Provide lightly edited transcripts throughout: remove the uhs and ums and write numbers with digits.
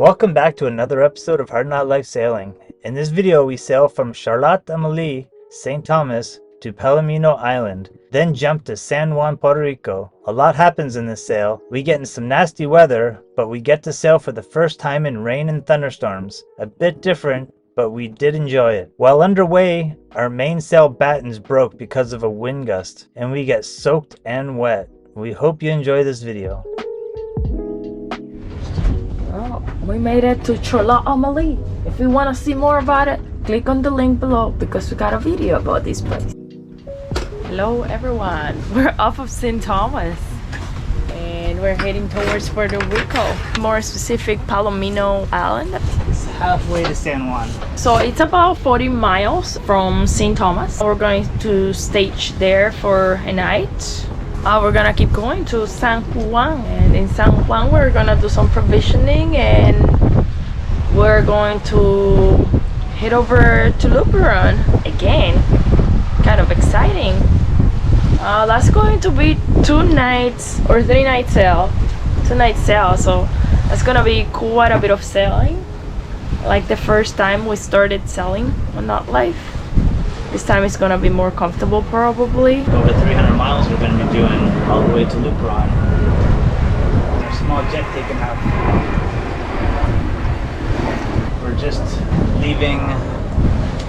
Welcome back to another episode of Hard Knot Life Sailing. In this video we sail from Charlotte Amelie, St. Thomas to Palomino Island, then jump to San Juan Puerto Rico. A lot happens in this sail. We get in some nasty weather, but we get to sail for the first time in rain and thunderstorms. A bit different, but we did enjoy it. While underway, our mainsail battens broke because of a wind gust, and we get soaked and wet. We hope you enjoy this video. We made it to Charlotte Amelie. If you want to see more about it, click on the link below because we got a video about this place. Hello everyone, we're off of St. Thomas and we're heading towards Puerto Rico, more specific Palomino Island. It's halfway to San Juan. So it's about 40 miles from St. Thomas. We're going to stage there for a night. We're gonna keep going to San Juan, and in San Juan we're gonna do some provisioning and we're going to head over to Luberon again. Kind of exciting. That's going to be 2 nights or 3 night sail, 2 night sail, so that's gonna be quite a bit of sailing, like the first time we started sailing on Knot Life. This time it's gonna be more comfortable probably. Over 300 miles we're going to be doing all the way to Luberon. There's a small jet taking off. We're just leaving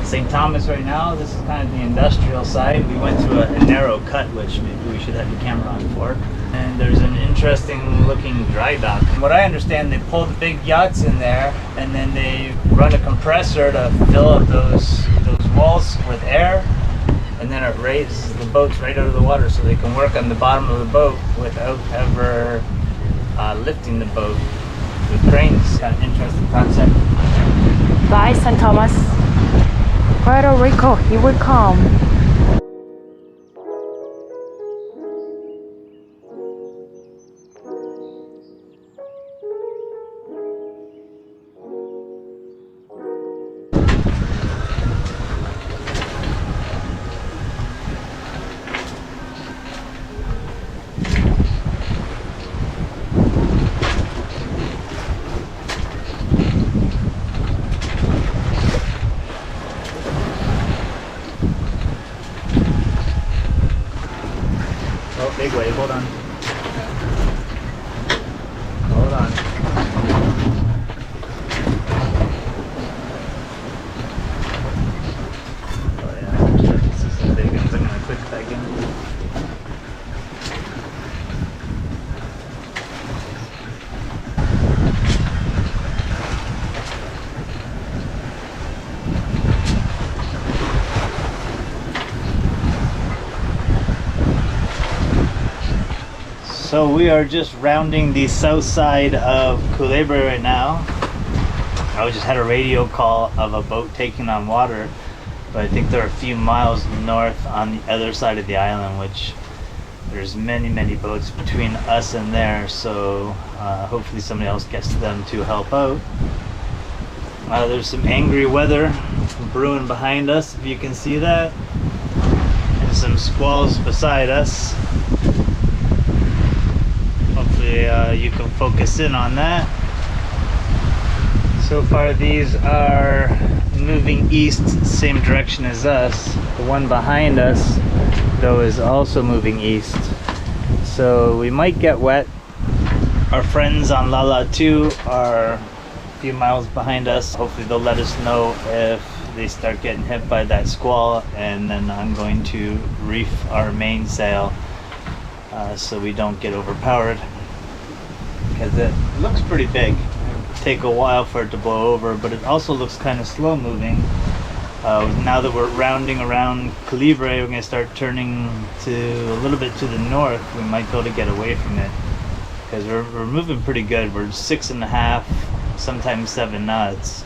St. Thomas right now. This is kind of the industrial side. We went through a narrow cut, which maybe we should have the camera on for. And there's an interesting looking dry dock. From what I understand, they pull the big yachts in there and then they run a compressor to fill up those walls with air, and then it raises the boats right out of the water so they can work on the bottom of the boat without ever lifting the boat with cranes. Kind of interesting concept. Bye St. Thomas. Puerto Rico, here we come. Oh, big wave, hold on. Hold on. Oh yeah, I'm sure this is some big ones. I'm gonna click back in. So we are just rounding the south side of Culebra right now. I just had a radio call of a boat taking on water, but I think they're a few miles north on the other side of the island, which there's many boats between us and there, so hopefully somebody else gets to them to help out. There's some angry weather brewing behind us, if you can see that, and some squalls beside us. You can focus in on that. So far these are moving east, same direction as us. The one behind us though is also moving east, so we might get wet. Our friends on Lala 2 are a few miles behind us. Hopefully they'll let us know if they start getting hit by that squall, and then I'm going to reef our mainsail so we don't get overpowered, because it looks pretty big. It'll take a while for it to blow over, but it also looks kind of slow moving. Now that we're rounding around Culebra, we're going to start turning to a little bit to the north. We might be able to get away from it, because we're moving pretty good. We're 6.5, sometimes 7 knots.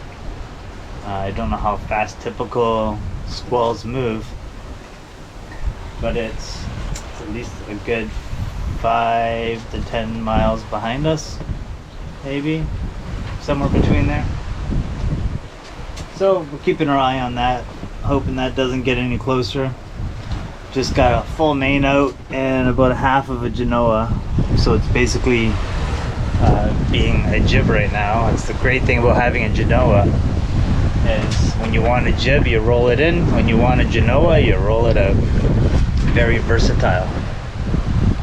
I don't know how fast typical squalls move, but it's at least a good 5 to 10 miles behind us, maybe somewhere between there. So we're keeping our eye on that, hoping that doesn't get any closer. Just got a full main out and about a half of a Genoa, so it's basically being a jib right now. It's the great thing about having a genoa is when you want a jib, you roll it in. When you want a genoa, you roll it out. Very versatile.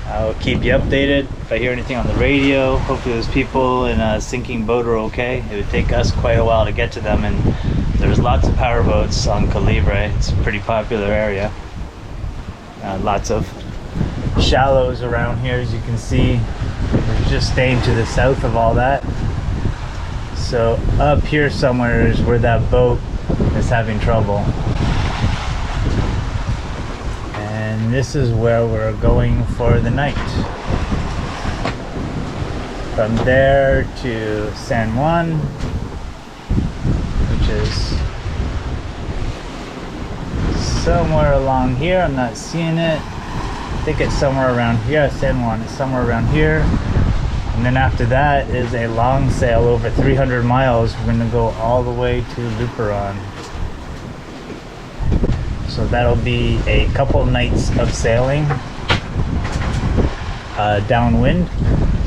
I'll keep you updated if I hear anything on the radio. Hopefully those people in a sinking boat are okay. It would take us quite a while to get to them, and there's lots of power boats on Calibre. It's a pretty popular area. Lots of shallows around here, as you can see. We're just staying to the south of all that. So up here somewhere is where that boat is having trouble. And this is where we're going for the night. From there to San Juan, which is somewhere along here. I'm not seeing it. I think it's somewhere around here. San Juan is somewhere around here. And then after that is a long sail over 300 miles. We're going to go all the way to Luperon. So that'll be a couple nights of sailing downwind.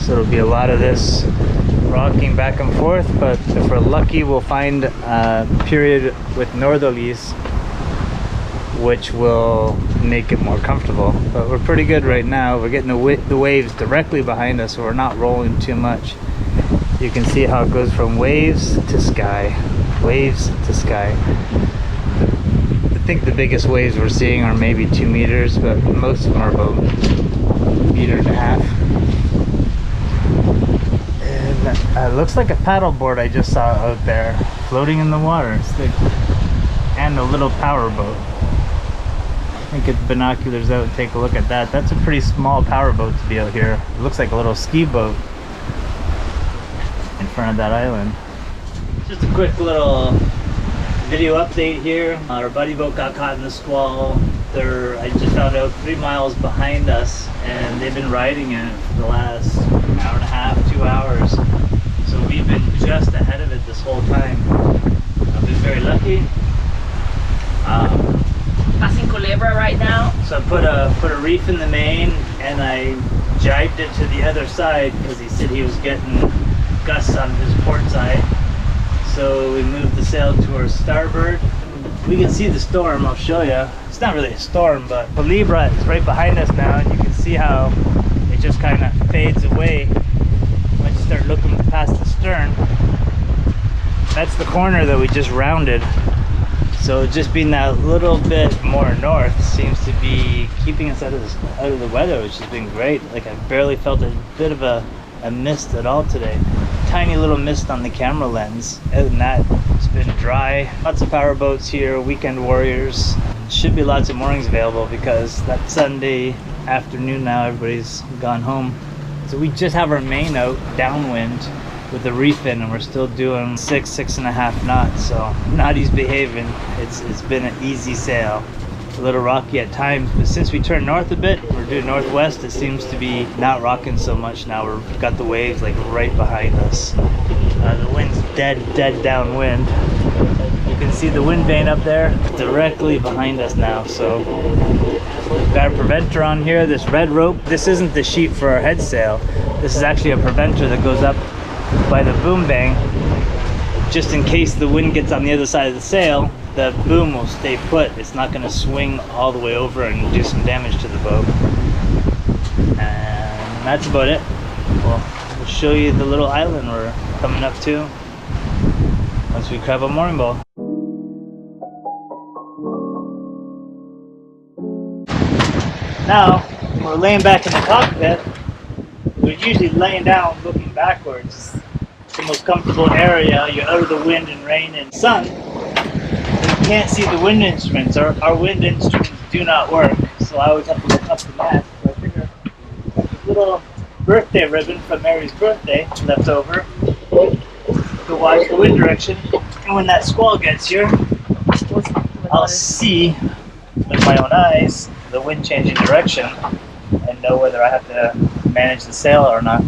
So it'll be a lot of this rocking back and forth, but if we're lucky we'll find a period with northerlies which will make it more comfortable. But we're pretty good right now. We're getting the waves directly behind us, so we're not rolling too much. You can see how it goes from waves to sky, waves to sky. I think the biggest waves we're seeing are maybe 2 meters, but most of them are about 1.5 meters. And it looks like a paddleboard I just saw out there floating in the water. And a little power boat. I think get binoculars out and take a look at that. That's a pretty small power boat to be out here. It looks like a little ski boat in front of that island. Just a quick little video update here. Our buddy boat got caught in the squall. I just found out 3 miles behind us, and they've been riding it for the last hour and a half, 2 hours. So we've been just ahead of it this whole time. I've been very lucky. Passing Culebra right now. So I put a reef in the main, and I jibed it to the other side because he said he was getting gusts on his port side. So we moved the sail to our starboard. We can see the storm. I'll show you. It's not really a storm, but Culebra is right behind us now, and you can see how it just kind of fades away once you start looking past the stern. That's the corner that we just rounded. So just being that little bit more north seems to be keeping us out of the weather, which has been great. Like, I barely felt a bit of a mist at all today. Tiny little mist on the camera lens. Other than that, it's been dry. Lots of power boats here, weekend warriors. Should be lots of moorings available because that Sunday afternoon now everybody's gone home. So we just have our main out downwind with the reef in, and we're still doing 6.5 knots. So Naughty's behaving. It's been an easy sail. A little rocky at times, but since we turned north a bit, we're due northwest, it seems to be not rocking so much now. We've got the waves like right behind us. The wind's dead downwind. You can see the wind vane up there directly behind us now. So we've got a preventer on here, this red rope. This isn't the sheet for our head sail. This is actually a preventer that goes up by the boom bang. Just in case the wind gets on the other side of the sail, the boom will stay put. It's not going to swing all the way over and do some damage to the boat. And that's about it. We'll show you the little island we're coming up to once we grab a mooring ball. Now, we're laying back in the cockpit. We're usually laying down looking backwards. It's the most comfortable area. You're out of the wind and rain and sun. You can't see the wind instruments. Our wind instruments do not work, so I always have to look up the mast. So I figure this little birthday ribbon from Mary's birthday left over to watch the wind direction. And when that squall gets here, I'll see with my own eyes the wind changing direction and know whether I have to manage the sail or not.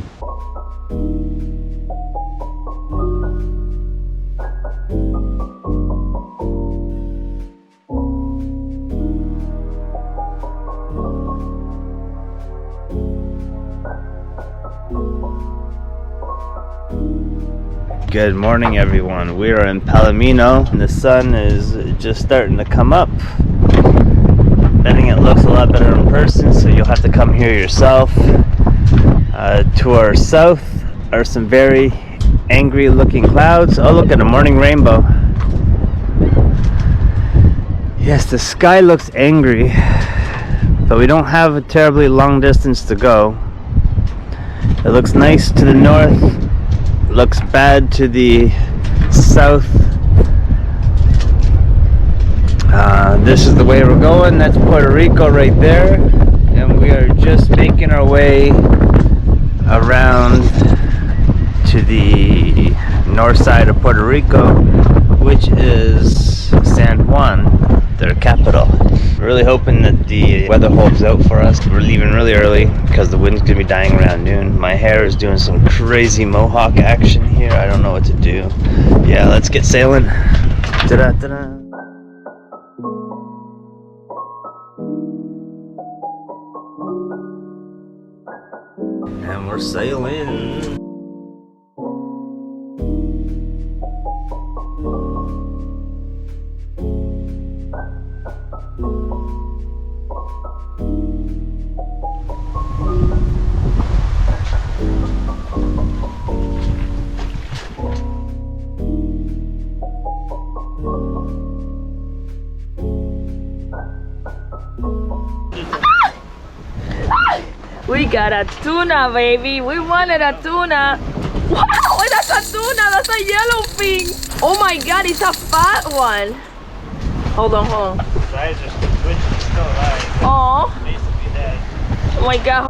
Good morning, everyone. We are in Palomino, and the sun is just starting to come up. Betting it looks a lot better in person, so you'll have to come here yourself. To our south are some very angry-looking clouds. Oh, look at a morning rainbow. Yes, the sky looks angry, but we don't have a terribly long distance to go. It looks nice to the north, looks bad to the south. This is the way we're going. That's Puerto Rico right there, and we are just making our way around to the north side of Puerto Rico, which is San Juan, their capital. We're really hoping that the weather holds out for us. We're leaving really early because the wind's gonna be dying around noon. My hair is doing some crazy mohawk action here. I don't know what to do. Yeah, let's get sailing. Ta-da, ta-da. And we're sailing. We got a tuna, baby. We wanted a tuna. Wow, that's a tuna. That's a yellowfin. Oh my god, it's a fat one. Hold on, hold on. Guys are still alive. Oh. Basically dead. Oh my god.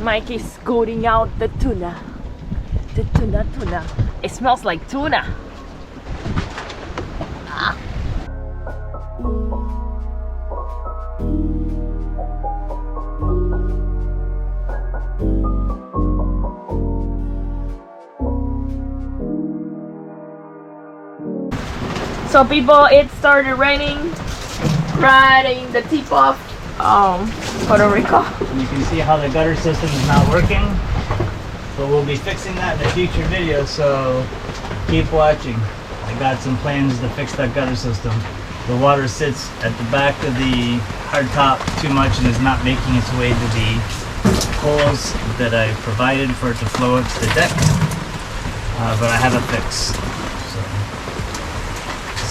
Mike is scooting out the tuna. The tuna. It smells like tuna. Ah. So people, it started raining right in the tip of Puerto Rico. You can see how the gutter system is not working, but we'll be fixing that in a future video, so keep watching. I got some plans to fix that gutter system. The water sits at the back of the hardtop too much and is not making its way to the holes that I provided for it to flow up to the deck, but I have a fix.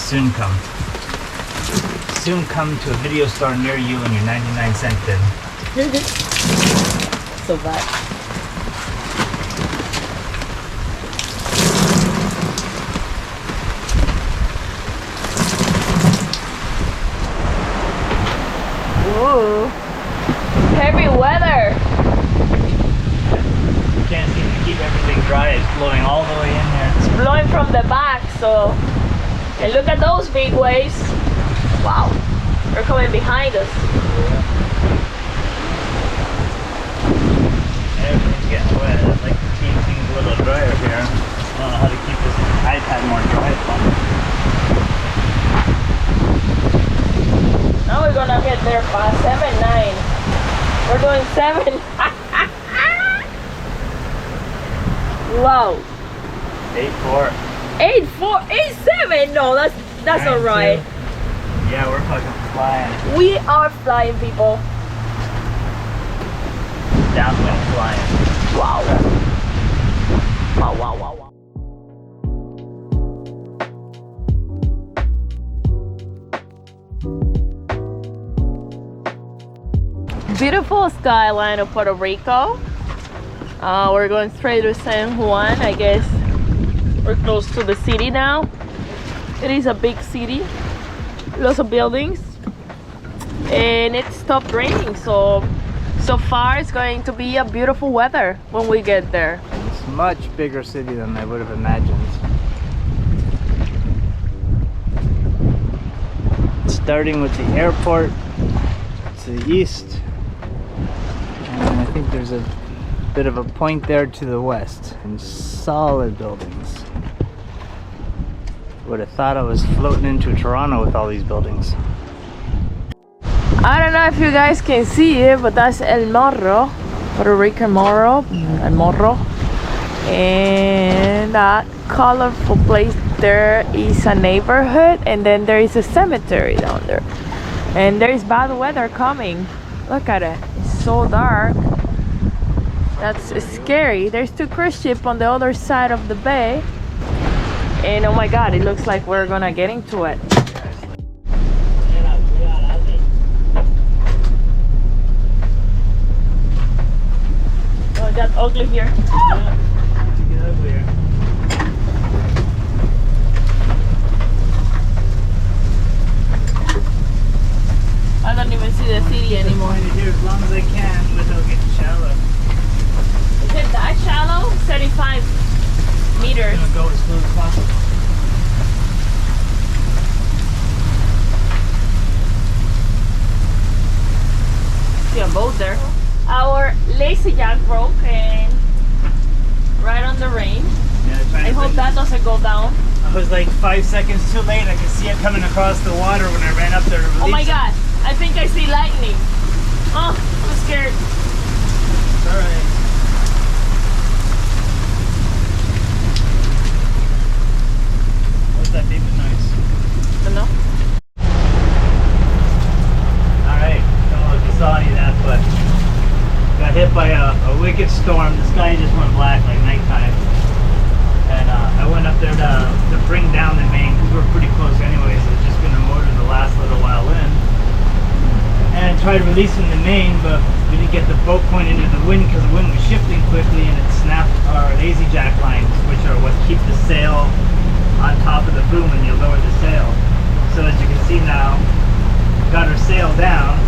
Soon come to a video store near you in your 99-cent bin. So bad. Whoa. Heavy weather. You can't seem to keep everything dry. It's blowing all the way in here. It's blowing from the back, so. And look at those big waves. Wow. They're coming behind us. Everything's getting wet. I'd like to keep things a little drier here. I don't know how to keep this iPad more dry. Now we're gonna get there fast. 7-9. We're doing 7. Wow. 8-4. 8-4, 8-7. No, that's all right. Yeah, we're fucking flying. We are flying, people. Downwind flying. Wow. Wow. Beautiful skyline of Puerto Rico. We're going straight to San Juan. I guess we're close to the city now. It is a big city, lots of buildings, and it stopped raining, so far it's going to be a beautiful weather when we get there. It's a much bigger city than I would have imagined. Starting with the airport to the east, and I think there's a bit of a point there to the west, and solid buildings. Would have thought I was floating into Toronto with all these buildings. I don't know if you guys can see it, but that's El Morro. Puerto Rican morro, and morro. And that colorful place there is a neighborhood, and then there is a cemetery down there. And there is bad weather coming. Look at it. It's so dark. That's scary. There's 2 cruise ships on the other side of the bay. And oh my god, it looks like we're gonna get into it. Oh, that's ugly here. Get over here. I don't even see the city anymore. I'm here as long as I can without getting shallow. Is it that shallow? 35 meters. I'm gonna go as slow as possible. See a boat there. Our lazy jack broke and right on the rain. Yeah, I hope that doesn't go down. I was like 5 seconds too late. I could see it coming across the water when I ran up there to release Oh my it. god, I think I see lightning. Oh, I'm scared. It's alright. What's that beeping noise? Don't know. Alright, don't know if you saw any of that, but got hit by a wicked storm. The sky just went black like nighttime. And I went up there to bring down the main because we were pretty close anyways. I was just going to motor the last little while in. And tried releasing the main, but we didn't get the boat point into the wind because the wind was shifting quickly and it snapped our lazy jack lines, which are what keep the sail on top of the boom when you lower the sail. So as you can see now, got our sail down,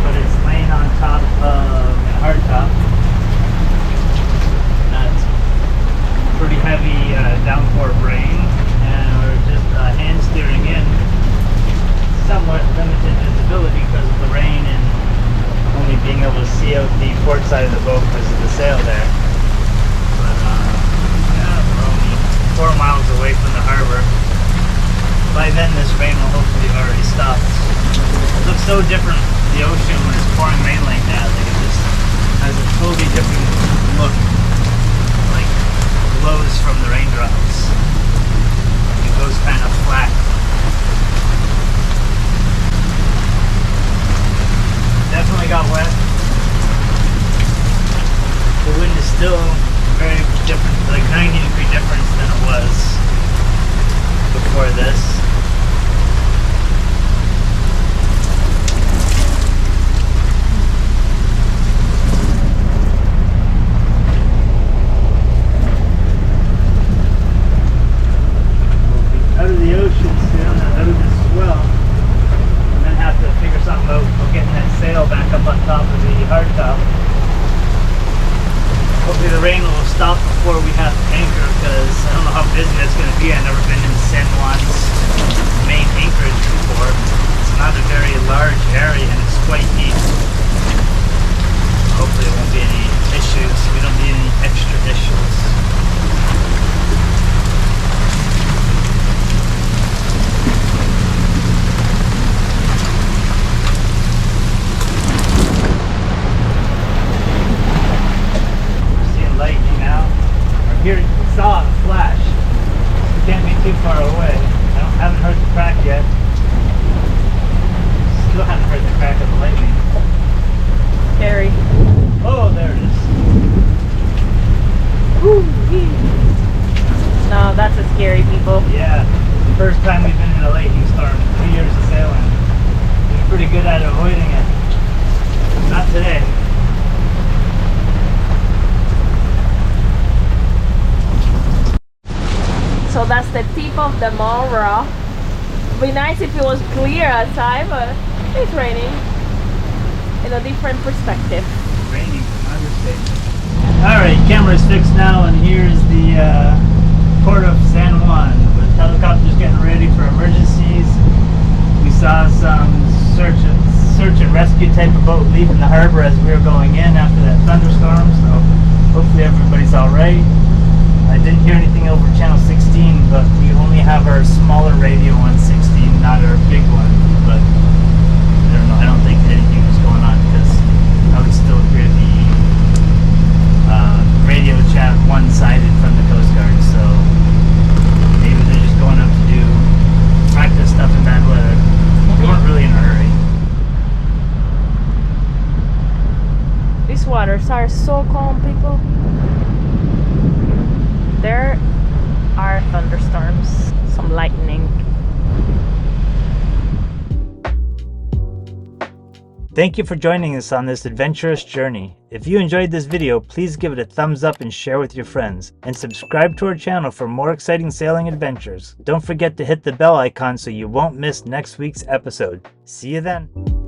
but it's laying on top of a hard top. That's pretty heavy downpour of rain, and we're just hand steering in. Somewhat limited visibility because of the rain and only being able to see out the port side of the boat because of the sail there. But yeah, we're only 4 miles away from the harbor. By then this rain will hopefully have already stopped. It looks so different, the ocean, when it's pouring rain like that. Like it just has a totally different look, like glows from the raindrops. It goes kind of flat. Definitely got wet. The wind is still very different, like 90-degree difference than it was before this. We'll be out of the ocean soon, out of the swell. Have to figure something out about getting that sail back up on top of the hardtop. Hopefully the rain will stop before we have to anchor because I don't know how busy that's going to be. I've never been in San Juan's main anchorage before. It's not a very large area and it's quite deep. Hopefully there won't be any issues. We don't need any extra issues. Here, saw a flash. We can't be too far away. Haven't heard the crack yet. Still haven't heard the crack of the lightning. Scary. Oh, there it is. No, that's a scary, people. Yeah, first time we've been in a lightning storm in 3 years of sailing. We're pretty good at avoiding it. Not today. So that's the tip of the Morro. It'd be nice if it was clear outside, but it's raining. In a different perspective. Raining, understatement. Alright, camera's fixed now, and here's the port of San Juan with helicopters getting ready for emergencies. We saw some search and rescue type of boat leaving the harbor as we were going in after that thunderstorm, so hopefully everybody's alright. I didn't hear anything over channel 16, but we only have our smaller radio on 16, not our big one. But I don't know, I don't think anything was going on because I would still hear the waters are so calm, people. There are thunderstorms, some lightning. Thank you for joining us on this adventurous journey. If you enjoyed this video, please give it a thumbs up and share with your friends. And subscribe to our channel for more exciting sailing adventures. Don't forget to hit the bell icon so you won't miss next week's episode. See you then.